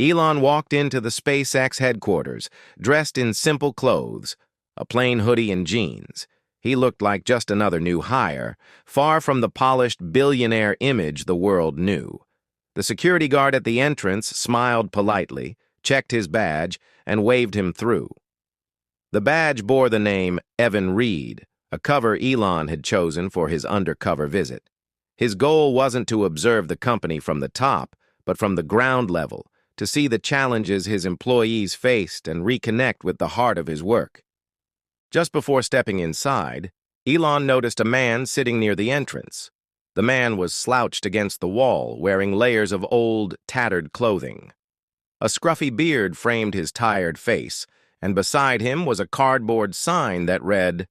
Elon walked into the SpaceX headquarters, dressed in simple clothes, a plain hoodie and jeans. He looked like just another new hire, far from the polished billionaire image the world knew. The security guard at the entrance smiled politely, checked his badge, and waved him through. The badge bore the name Evan Reed, a cover Elon had chosen for his undercover visit. His goal wasn't to observe the company from the top, but from the ground level, to see the challenges his employees faced and reconnect with the heart of his work. Just before stepping inside, Elon noticed a man sitting near the entrance. The man was slouched against the wall, wearing layers of old, tattered clothing. A scruffy beard framed his tired face, and beside him was a cardboard sign that read,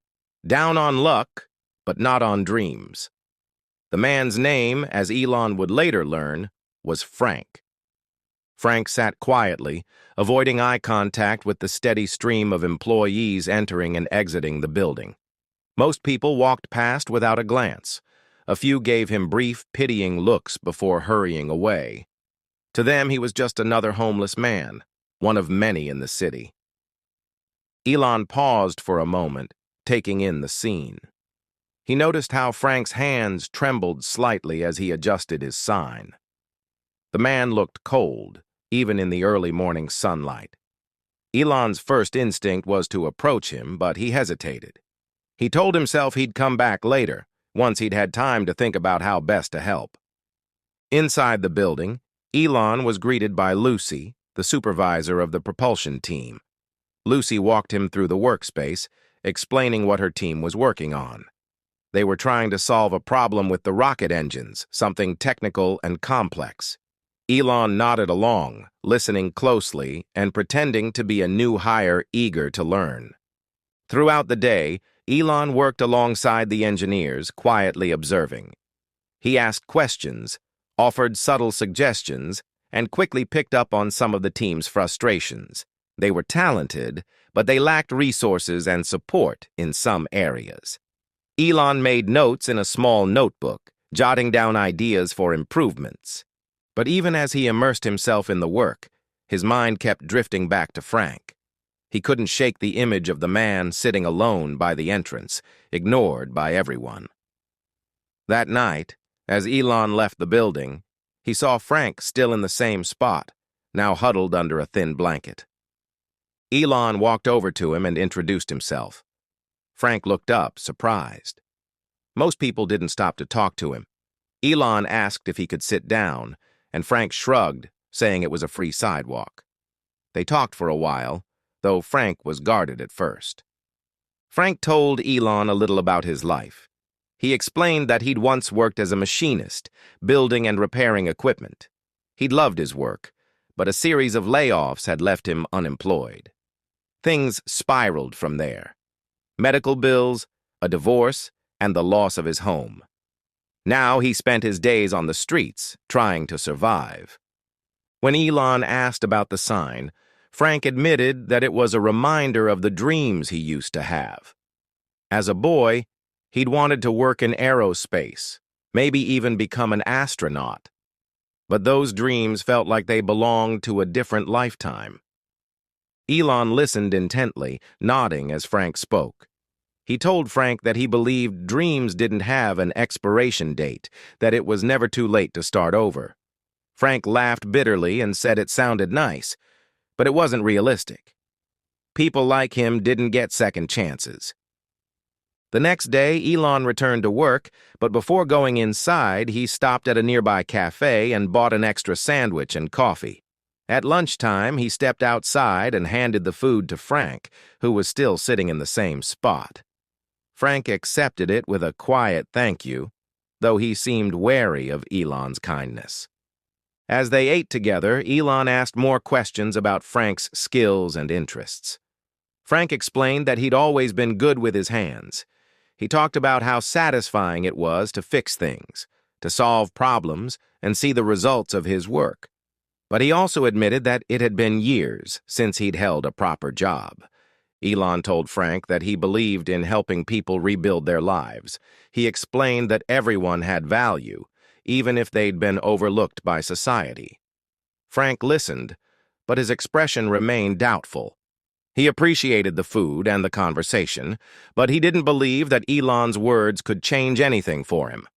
"Down on luck, but not on dreams." The man's name, as Elon would later learn, was Frank. Frank sat quietly, avoiding eye contact with the steady stream of employees entering and exiting the building. Most people walked past without a glance. A few gave him brief, pitying looks before hurrying away. To them, he was just another homeless man, one of many in the city. Elon paused for a moment, taking in the scene. He noticed how Frank's hands trembled slightly as he adjusted his sign. The man looked cold, even in the early morning sunlight. Elon's first instinct was to approach him, but he hesitated. He told himself he'd come back later, once he'd had time to think about how best to help. Inside the building, Elon was greeted by Lucy, the supervisor of the propulsion team. Lucy walked him through the workspace, explaining what her team was working on. They were trying to solve a problem with the rocket engines, something technical and complex. Elon nodded along, listening closely and pretending to be a new hire eager to learn. Throughout the day, Elon worked alongside the engineers, quietly observing. He asked questions, offered subtle suggestions, and quickly picked up on some of the team's frustrations. They were talented, but they lacked resources and support in some areas. Elon made notes in a small notebook, jotting down ideas for improvements. But even as he immersed himself in the work, his mind kept drifting back to Frank. He couldn't shake the image of the man sitting alone by the entrance, ignored by everyone. That night, as Elon left the building, he saw Frank still in the same spot, now huddled under a thin blanket. Elon walked over to him and introduced himself. Frank looked up, surprised. Most people didn't stop to talk to him. Elon asked if he could sit down, and Frank shrugged, saying it was a free sidewalk. They talked for a while, though Frank was guarded at first. Frank told Elon a little about his life. He explained that he'd once worked as a machinist, building and repairing equipment. He'd loved his work, but a series of layoffs had left him unemployed. Things spiraled from there. Medical bills, a divorce, and the loss of his home. Now he spent his days on the streets, trying to survive. When Elon asked about the sign, Frank admitted that it was a reminder of the dreams he used to have. As a boy, he'd wanted to work in aerospace, maybe even become an astronaut. But those dreams felt like they belonged to a different lifetime. Elon listened intently, nodding as Frank spoke. He told Frank that he believed dreams didn't have an expiration date, that it was never too late to start over. Frank laughed bitterly and said it sounded nice, but it wasn't realistic. People like him didn't get second chances. The next day, Elon returned to work, but before going inside, he stopped at a nearby cafe and bought an extra sandwich and coffee. At lunchtime, he stepped outside and handed the food to Frank, who was still sitting in the same spot. Frank accepted it with a quiet thank you, though he seemed wary of Elon's kindness. As they ate together, Elon asked more questions about Frank's skills and interests. Frank explained that he'd always been good with his hands. He talked about how satisfying it was to fix things, to solve problems, and see the results of his work. But he also admitted that it had been years since he'd held a proper job. Elon told Frank that he believed in helping people rebuild their lives. He explained that everyone had value, even if they'd been overlooked by society. Frank listened, but his expression remained doubtful. He appreciated the food and the conversation, but he didn't believe that Elon's words could change anything for him.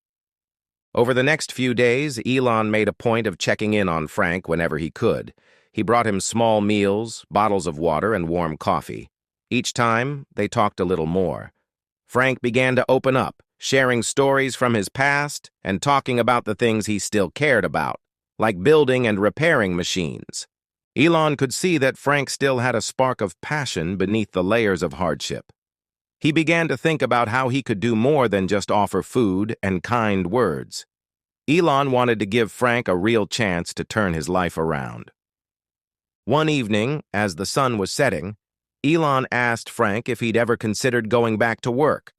Over the next few days, Elon made a point of checking in on Frank whenever he could. He brought him small meals, bottles of water, and warm coffee. Each time, they talked a little more. Frank began to open up, sharing stories from his past and talking about the things he still cared about, like building and repairing machines. Elon could see that Frank still had a spark of passion beneath the layers of hardship. He began to think about how he could do more than just offer food and kind words. Elon wanted to give Frank a real chance to turn his life around. One evening, as the sun was setting, Elon asked Frank if he'd ever considered going back to work.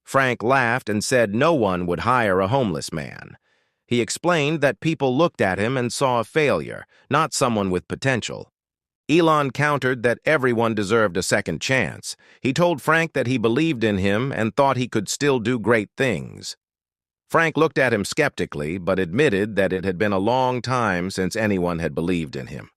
Frank laughed and said no one would hire a homeless man. He explained that people looked at him and saw a failure, not someone with potential. Elon countered that everyone deserved a second chance. He told Frank that he believed in him and thought he could still do great things. Frank looked at him skeptically, but admitted that it had been a long time since anyone had believed in him.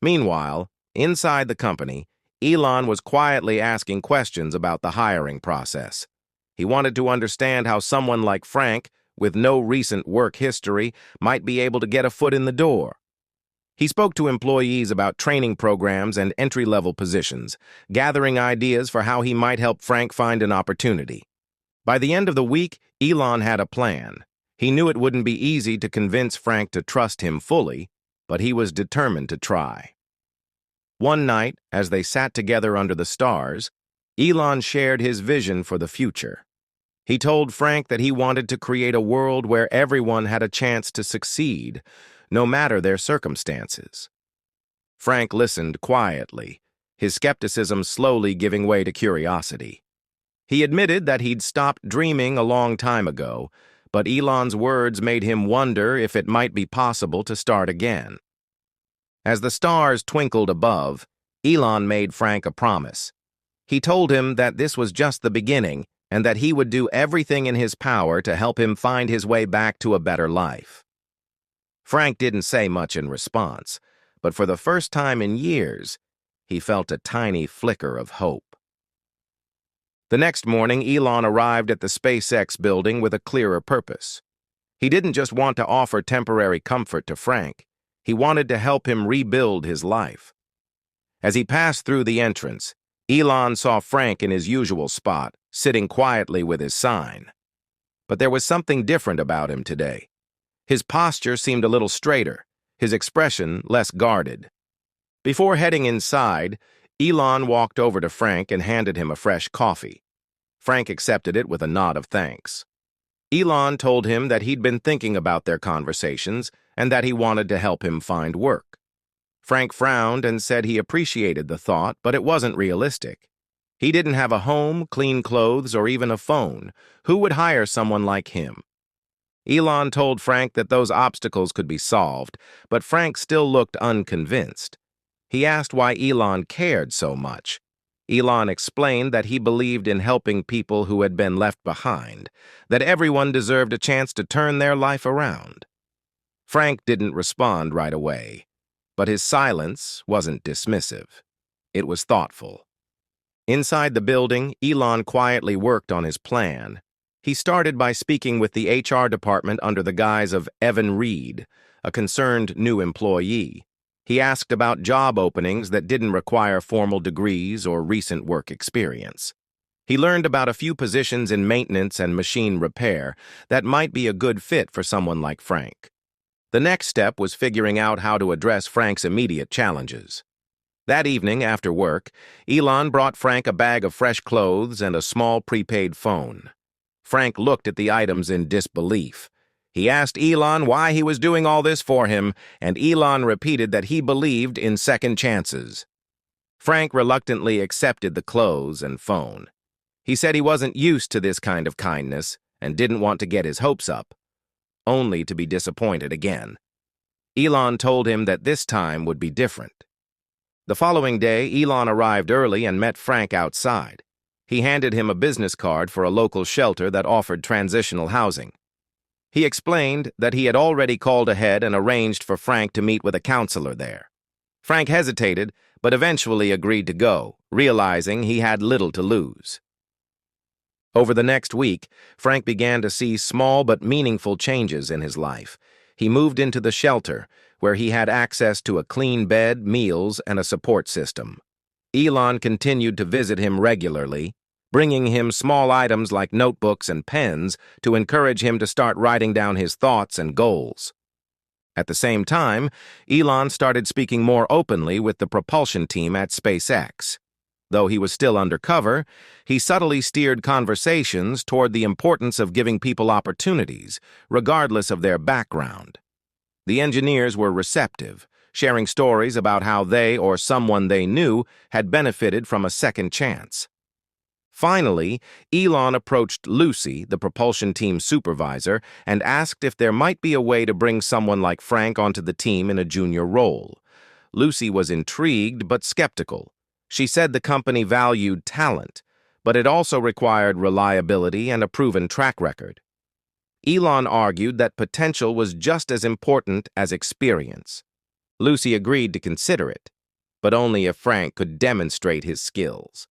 Meanwhile, inside the company, Elon was quietly asking questions about the hiring process. He wanted to understand how someone like Frank, with no recent work history, might be able to get a foot in the door. He spoke to employees about training programs and entry-level positions, gathering ideas for how he might help Frank find an opportunity. By the end of the week, Elon had a plan. He knew it wouldn't be easy to convince Frank to trust him fully, but he was determined to try. One night, as they sat together under the stars, Elon shared his vision for the future. He told Frank that he wanted to create a world where everyone had a chance to succeed, no matter their circumstances. Frank listened quietly, his skepticism slowly giving way to curiosity. He admitted that he'd stopped dreaming a long time ago, but Elon's words made him wonder if it might be possible to start again. As the stars twinkled above, Elon made Frank a promise. He told him that this was just the beginning and that he would do everything in his power to help him find his way back to a better life. Frank didn't say much in response, but for the first time in years, he felt a tiny flicker of hope. The next morning, Elon arrived at the SpaceX building with a clearer purpose. He didn't just want to offer temporary comfort to Frank. He wanted to help him rebuild his life. As he passed through the entrance, Elon saw Frank in his usual spot, sitting quietly with his sign. But there was something different about him today. His posture seemed a little straighter, his expression less guarded. Before heading inside, Elon walked over to Frank and handed him a fresh coffee. Frank accepted it with a nod of thanks. Elon told him that he'd been thinking about their conversations and that he wanted to help him find work. Frank frowned and said he appreciated the thought, but it wasn't realistic. He didn't have a home, clean clothes, or even a phone. Who would hire someone like him? Elon told Frank that those obstacles could be solved, but Frank still looked unconvinced. He asked why Elon cared so much. Elon explained that he believed in helping people who had been left behind, that everyone deserved a chance to turn their life around. Frank didn't respond right away, but his silence wasn't dismissive. It was thoughtful. Inside the building, Elon quietly worked on his plan. He started by speaking with the HR department under the guise of Evan Reed, a concerned new employee. He asked about job openings that didn't require formal degrees or recent work experience. He learned about a few positions in maintenance and machine repair that might be a good fit for someone like Frank. The next step was figuring out how to address Frank's immediate challenges. That evening, after work, Elon brought Frank a bag of fresh clothes and a small prepaid phone. Frank looked at the items in disbelief. He asked Elon why he was doing all this for him, and Elon repeated that he believed in second chances. Frank reluctantly accepted the clothes and phone. He said he wasn't used to this kind of kindness and didn't want to get his hopes up, only to be disappointed again. Elon told him that this time would be different. The following day, Elon arrived early and met Frank outside. He handed him a business card for a local shelter that offered transitional housing. He explained that he had already called ahead and arranged for Frank to meet with a counselor there. Frank hesitated, but eventually agreed to go, realizing he had little to lose. Over the next week, Frank began to see small but meaningful changes in his life. He moved into the shelter, where he had access to a clean bed, meals, and a support system. Elon continued to visit him regularly, bringing him small items like notebooks and pens to encourage him to start writing down his thoughts and goals. At the same time, Elon started speaking more openly with the propulsion team at SpaceX. Though he was still undercover, he subtly steered conversations toward the importance of giving people opportunities, regardless of their background. The engineers were receptive, sharing stories about how they or someone they knew had benefited from a second chance. Finally, Elon approached Lucy, the propulsion team supervisor, and asked if there might be a way to bring someone like Frank onto the team in a junior role. Lucy was intrigued but skeptical. She said the company valued talent, but it also required reliability and a proven track record. Elon argued that potential was just as important as experience. Lucy agreed to consider it, but only if Frank could demonstrate his skills.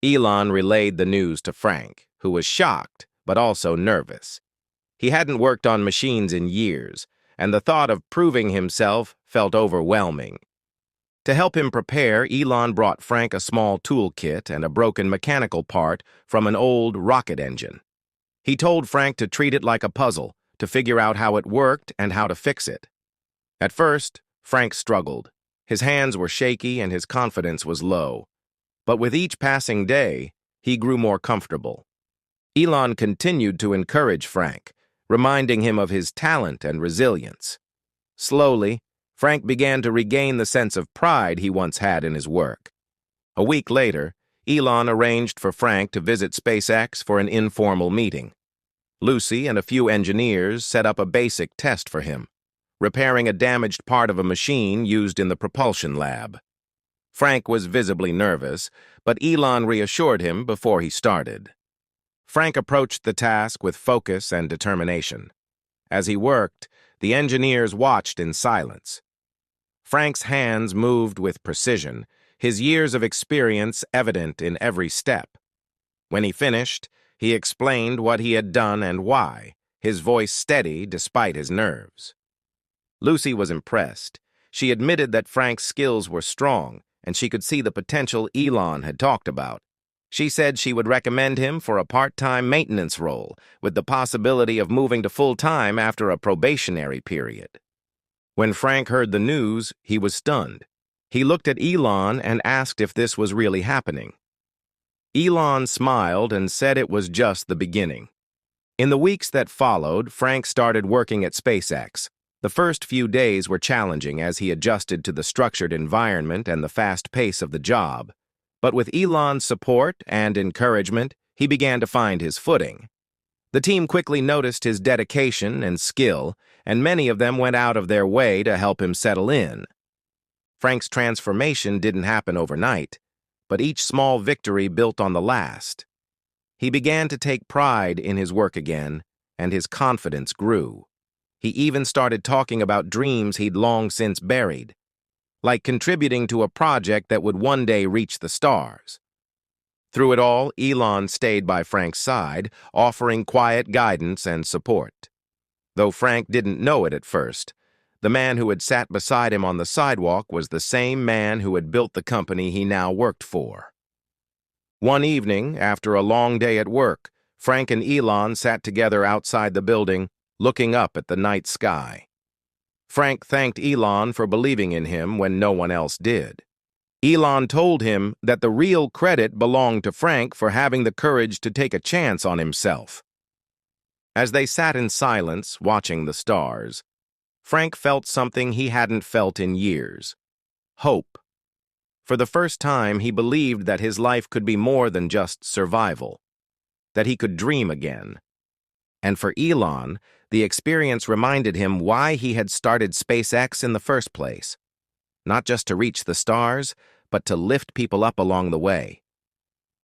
Elon relayed the news to Frank, who was shocked but also nervous. He hadn't worked on machines in years, and the thought of proving himself felt overwhelming. To help him prepare, Elon brought Frank a small toolkit and a broken mechanical part from an old rocket engine. He told Frank to treat it like a puzzle, to figure out how it worked and how to fix it. At first, Frank struggled. His hands were shaky and his confidence was low. But with each passing day, he grew more comfortable. Elon continued to encourage Frank, reminding him of his talent and resilience. Slowly, Frank began to regain the sense of pride he once had in his work. A week later, Elon arranged for Frank to visit SpaceX for an informal meeting. Lucy and a few engineers set up a basic test for him, repairing a damaged part of a machine used in the propulsion lab. Frank was visibly nervous, but Elon reassured him before he started. Frank approached the task with focus and determination. As he worked, the engineers watched in silence. Frank's hands moved with precision, his years of experience evident in every step. When he finished, he explained what he had done and why, his voice steady despite his nerves. Lucy was impressed. She admitted that Frank's skills were strong, and she could see the potential Elon had talked about. She said she would recommend him for a part-time maintenance role, with the possibility of moving to full-time after a probationary period. When Frank heard the news, he was stunned. He looked at Elon and asked if this was really happening. Elon smiled and said it was just the beginning. In the weeks that followed, Frank started working at SpaceX. The first few days were challenging as he adjusted to the structured environment and the fast pace of the job. But with Elon's support and encouragement, he began to find his footing. The team quickly noticed his dedication and skill, and many of them went out of their way to help him settle in. Frank's transformation didn't happen overnight, but each small victory built on the last. He began to take pride in his work again, and his confidence grew. He even started talking about dreams he'd long since buried, like contributing to a project that would one day reach the stars. Through it all, Elon stayed by Frank's side, offering quiet guidance and support. Though Frank didn't know it at first, the man who had sat beside him on the sidewalk was the same man who had built the company he now worked for. One evening, after a long day at work, Frank and Elon sat together outside the building, looking up at the night sky. Frank thanked Elon for believing in him when no one else did. Elon told him that the real credit belonged to Frank for having the courage to take a chance on himself. As they sat in silence, watching the stars, Frank felt something he hadn't felt in years: hope. For the first time, he believed that his life could be more than just survival, that he could dream again. And for Elon, the experience reminded him why he had started SpaceX in the first place. Not just to reach the stars, but to lift people up along the way.